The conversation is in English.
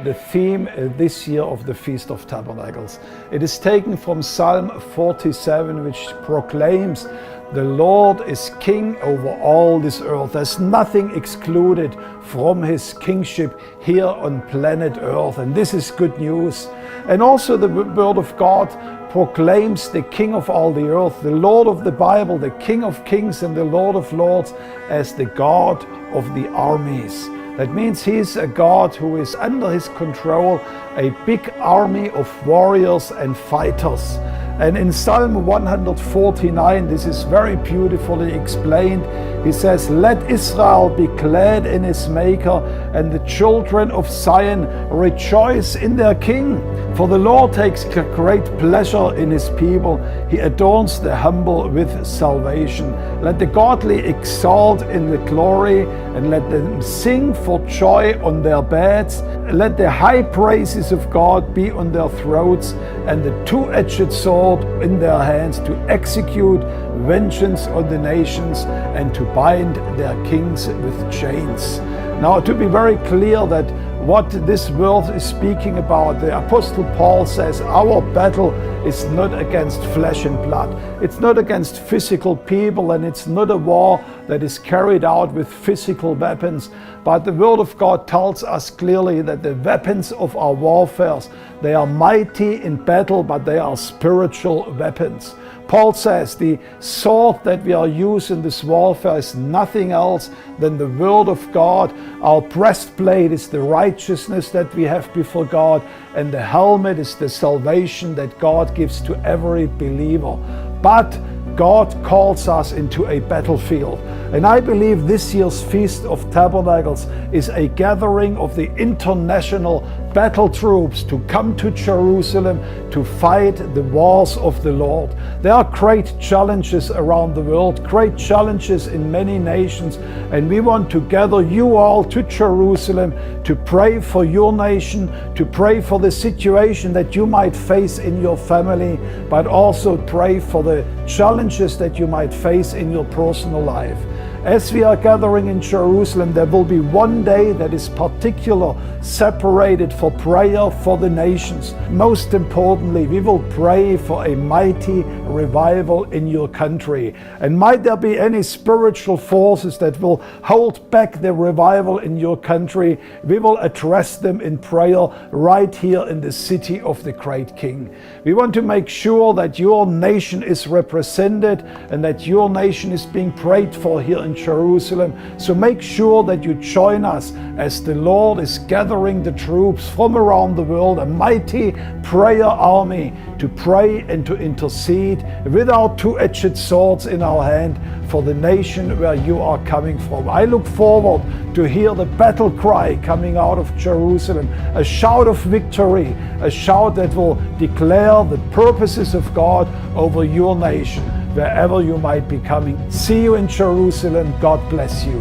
The theme this year of the Feast of Tabernacles. It is taken from Psalm 47, which proclaims the Lord is king over all this earth. There's nothing excluded from his kingship here on planet earth, and this is good news. And also the word of God proclaims the King of all the earth, the Lord of the Bible, the King of kings and the Lord of lords, as the God of the armies. That means he's a God who is under his control, a big army of warriors and fighters. And in Psalm 149, this is very beautifully explained. He says, "Let Israel be glad in his Maker, and the children of Zion rejoice in their King. For the Lord takes great pleasure in his people. He adorns the humble with salvation. Let the godly exalt in the glory, and let them sing for joy on their beds. Let the high praises of God be on their throats, and the two-edged sword in their hands, to execute vengeance on the nations and to bind their kings with chains." Now, to be very clear that what this verse is speaking about, the Apostle Paul says our battle is not against flesh and blood. It's not against physical people, and it's not a war that is carried out with physical weapons. But the Word of God tells us clearly that the weapons of our warfare, they are mighty in battle, but they are spiritual weapons. Paul says the sword that we are using in this warfare is nothing else than the Word of God. Our breastplate is the righteousness that we have before God, and the helmet is the salvation that God gives to every believer. But God calls us into a battlefield. And I believe this year's Feast of Tabernacles is a gathering of the international battle troops to come to Jerusalem to fight the wars of the Lord. There are great challenges around the world, great challenges in many nations, and we want to gather you all to Jerusalem to pray for your nation, to pray for the situation that you might face in your family, but also pray for the challenges that you might face in your personal life. As we are gathering in Jerusalem, there will be one day that is particular, separated for prayer for the nations. Most importantly, we will pray for a mighty revival in your country. And might there be any spiritual forces that will hold back the revival in your country, we will address them in prayer right here in the city of the great King. We want to make sure that your nation is represented and that your nation is being prayed for here in Jerusalem. So make sure that you join us as the Lord is gathering the troops from around the world, a mighty prayer army, to pray and to intercede with our two-edged swords in our hand for the nation where you are coming from. I look forward to hear the battle cry coming out of Jerusalem, a shout of victory, a shout that will declare the purposes of God over your nation, wherever you might be coming. See you in Jerusalem. God bless you.